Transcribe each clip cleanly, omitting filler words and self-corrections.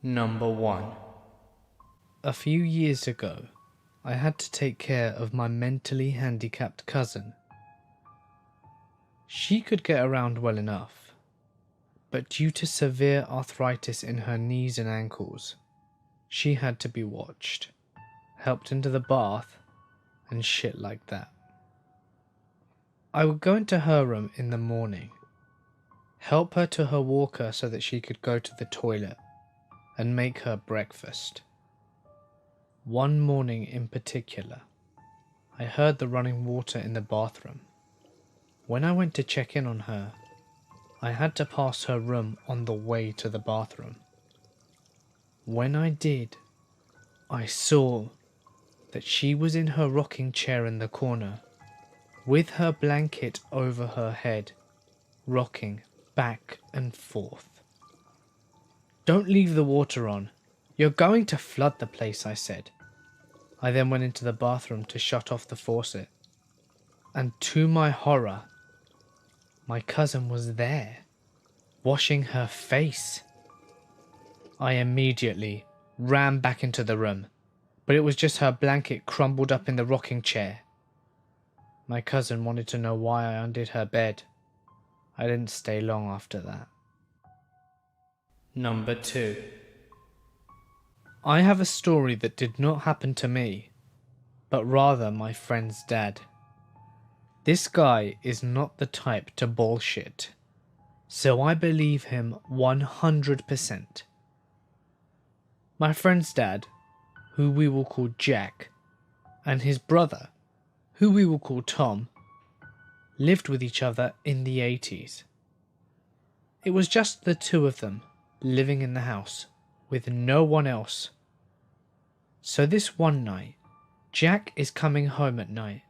Number 1. A few years ago, I had to take care of my mentally handicapped cousin. She could get around well enough, but due to severe arthritis in her knees and ankles, she had to be watched, helped into the bath, and shit like that. I would go into her room in the morning, help her to her walker so that she could go to the toilet, and make her breakfast. One morning in particular, I heard the running water in the bathroom. When I went to check in on her, I had to pass her room on the way to the bathroom. When I did, I saw that she was in her rocking chair in the corner, with her blanket over her head, rocking back and forth. "Don't leave the water on. You're going to flood the place," I said. I then went into the bathroom to shut off the faucet, and to my horror, my cousin was there, washing her face. I immediately ran back into the room, but it was just her blanket crumbled up in the rocking chair. My cousin wanted to know why I undid her bed. I didn't stay long after that. Number 2. I have a story that did not happen to me, but rather my friend's dad. This guy is not the type to bullshit, so I believe him 100%. My friend's dad, who we will call Jack, and his brother, who we will call Tom, lived with each other in the 80s. It was just the two of them living in the house with no one else. So this one night, Jack is coming home at night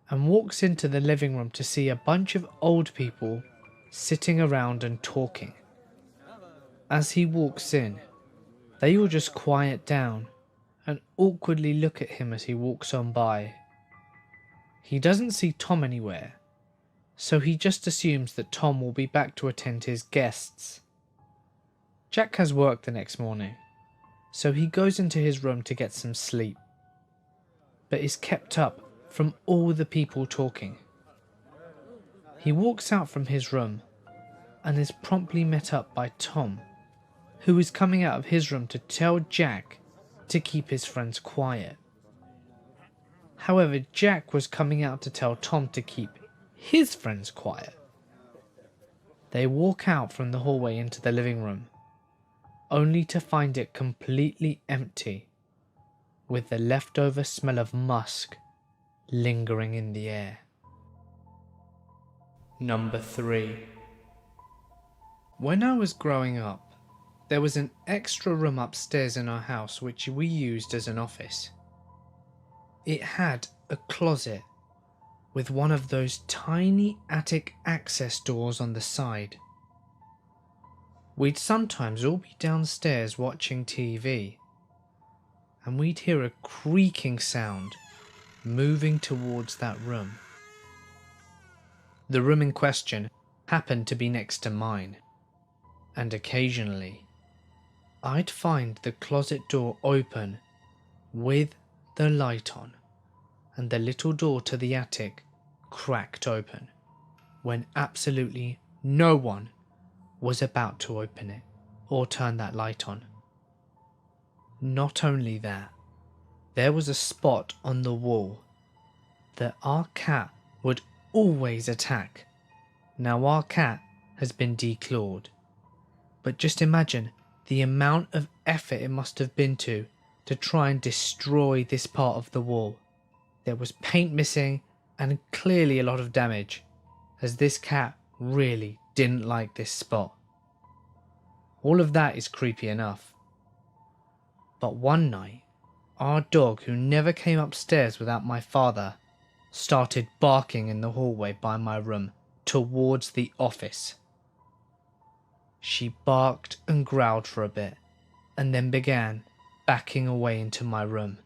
and walks into the living room to see a bunch of old people sitting around and talking. As he walks in, they all just quiet down and awkwardly look at him as he walks on by. He doesn't see Tom anywhere, so he just assumes that Tom will be back to attend his guests. Jack has work the next morning, so he goes into his room to get some sleep, but is kept up from all the people talking. He walks out from his room and is promptly met up by Tom, who is coming out of his room to tell Jack to keep his friends quiet. However, Jack was coming out to tell Tom to keep his friends quiet. They walk out from the hallway into the living room, only to find it completely empty, with the leftover smell of musk lingering in the air. Number 3. When I was growing up, there was an extra room upstairs in our house which we used as an office. It had a closet with one of those tiny attic access doors on the side. We'd sometimes all be downstairs watching TV, and we'd hear a creaking sound moving towards that room. The room in question happened to be next to mine, and occasionally I'd find the closet door open with the light on, and the little door to the attic cracked open when absolutely no one was about to open it or turn that light on. Not only that, there was a spot on the wall that our cat would always attack. Now our cat has been declawed, but just imagine the amount of effort it must have been to try and destroy this part of the wall. There was paint missing and clearly a lot of damage, as this cat really didn't like this spot. All of that is creepy enough. But one night, our dog, who never came upstairs without my father, started barking in the hallway by my room towards the office. She barked and growled for a bit, and then began backing away into my room.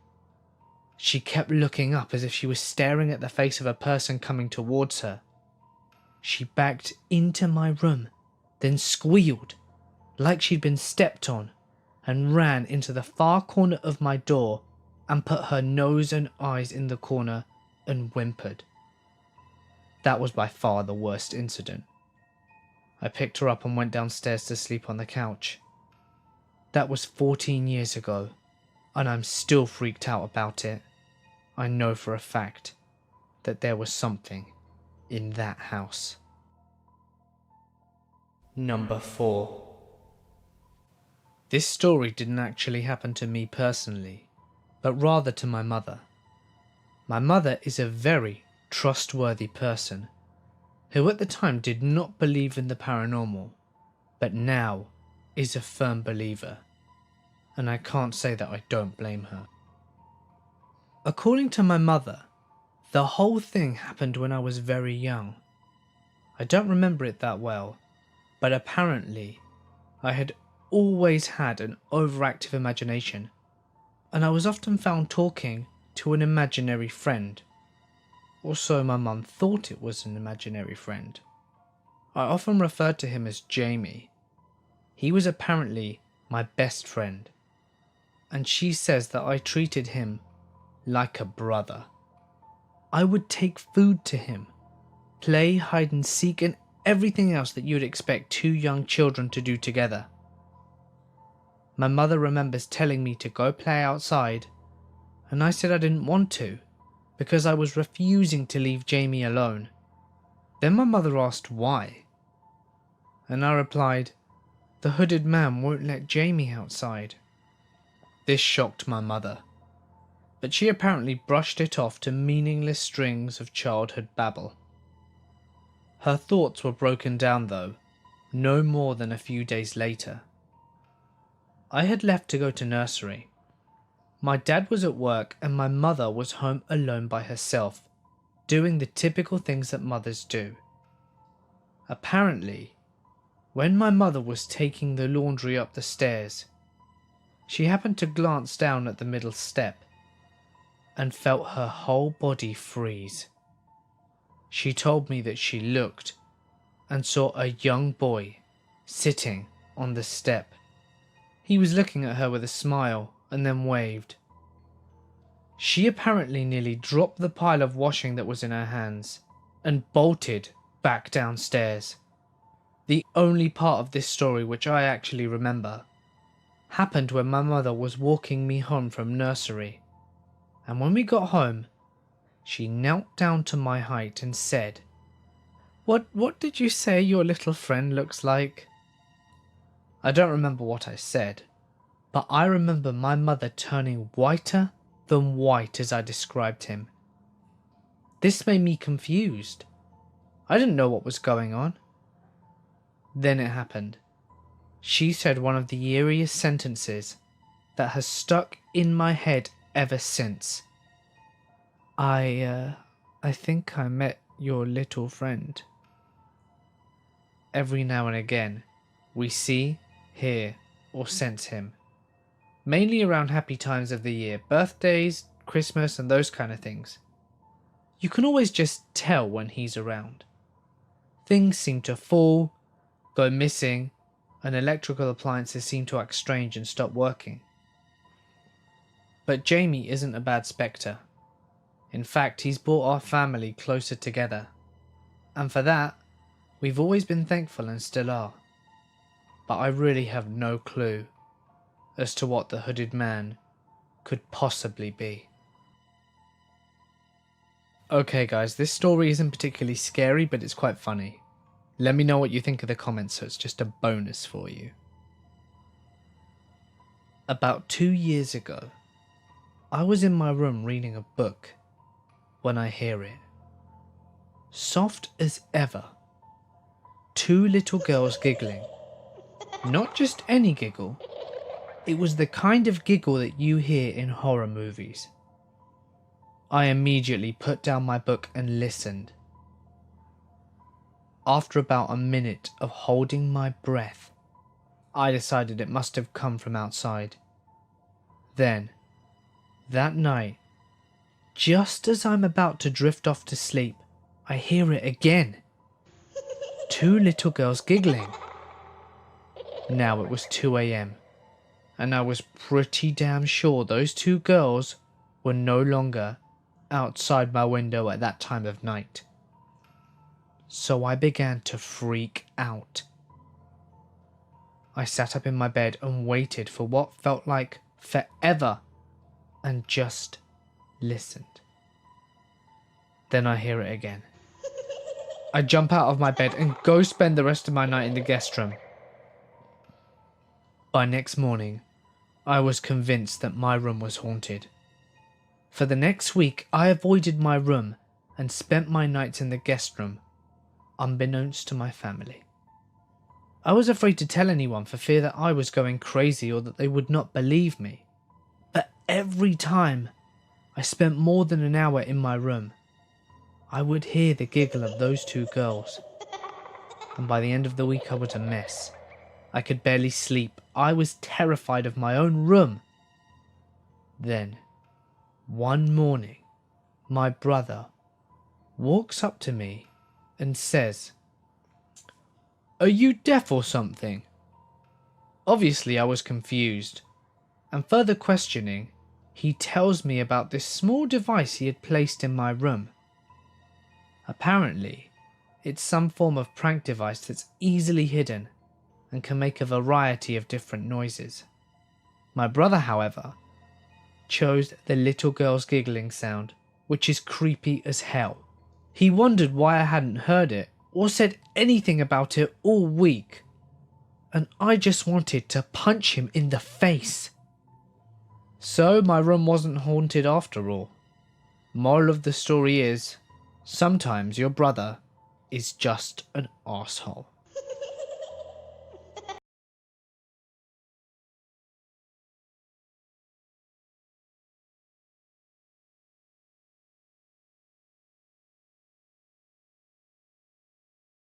She kept looking up as if she was staring at the face of a person coming towards her. She backed into my room, then squealed like she'd been stepped on, and ran into the far corner of my door and put her nose and eyes in the corner and whimpered. That was by far the worst incident. I picked her up and went downstairs to sleep on the couch. That was 14 years ago, and I'm still freaked out about it. I know for a fact that there was something in that house. Number 4. This story didn't actually happen to me personally, but rather to my mother. My mother is a very trustworthy person who at the time did not believe in the paranormal, but now is a firm believer, and I can't say that I don't blame her. According to my mother, the whole thing happened when I was very young. I don't remember it that well, but apparently I had always had an overactive imagination, and I was often found talking to an imaginary friend. Or so my mum thought it was an imaginary friend. I often referred to him as Jamie. He was apparently my best friend, and she says that I treated him like a brother. I would take food to him, play hide and seek, and everything else that you'd expect two young children to do together. My mother remembers telling me to go play outside, and I said I didn't want to, because I was refusing to leave Jamie alone. Then my mother asked why, and I replied, the hooded man won't let Jamie outside. This shocked my mother, but she apparently brushed it off to meaningless strings of childhood babble. Her thoughts were broken down though, no more than a few days later. I had left to go to nursery. My dad was at work and my mother was home alone by herself, doing the typical things that mothers do. Apparently, when my mother was taking the laundry up the stairs, she happened to glance down at the middle step and felt her whole body freeze. She told me that she looked and saw a young boy sitting on the step. He was looking at her with a smile and then waved. She apparently nearly dropped the pile of washing that was in her hands and bolted back downstairs. The only part of this story which I actually remember happened when my mother was walking me home from nursery, and when we got home, she knelt down to my height and said, What did you say your little friend looks like?" I don't remember what I said, but I remember my mother turning whiter than white as I described him. This made me confused. I didn't know what was going on. Then it happened. She said one of the eeriest sentences that has stuck in my head ever since. I think I met your little friend. Every now and again, we see, hear, or sense him. Mainly around happy times of the year, birthdays, Christmas, and those kind of things. You can always just tell when he's around. Things seem to fall, go missing, and electrical appliances seem to act strange and stop working. But Jamie isn't a bad spectre. In fact, he's brought our family closer together, and for that, we've always been thankful and still are. But I really have no clue as to what the hooded man could possibly be. Okay guys, this story isn't particularly scary, but it's quite funny. Let me know what you think in the comments, so it's just a bonus for you. About 2 years ago, I was in my room reading a book when I hear it. Soft as ever. 2 little girls giggling. Not just any giggle. It was the kind of giggle that you hear in horror movies. I immediately put down my book and listened. After about a minute of holding my breath, I decided it must have come from outside. Then, that night, just as I'm about to drift off to sleep, I hear it again. 2 little girls giggling. Now it was 2 a.m. and I was pretty damn sure those two girls were no longer outside my window at that time of night. So I began to freak out. I sat up in my bed and waited for what felt like forever and just listened. Then I hear it again. I jump out of my bed and go spend the rest of my night in the guest room. By next morning, I was convinced that my room was haunted. For the next week, I avoided my room and spent my nights in the guest room, unbeknownst to my family. I was afraid to tell anyone for fear that I was going crazy or that they would not believe me. But every time I spent more than an hour in my room, I would hear the giggle of those two girls. And by the end of the week, I was a mess. I could barely sleep. I was terrified of my own room. Then, one morning, my brother walks up to me and says, "Are you deaf or something?" Obviously, I was confused, and further questioning, he tells me about this small device he had placed in my room. Apparently, it's some form of prank device that's easily hidden and can make a variety of different noises. My brother, however, chose the little girl's giggling sound, which is creepy as hell. He wondered why I hadn't heard it or said anything about it all week, and I just wanted to punch him in the face. So my room wasn't haunted after all. Moral of the story is, sometimes your brother is just an asshole.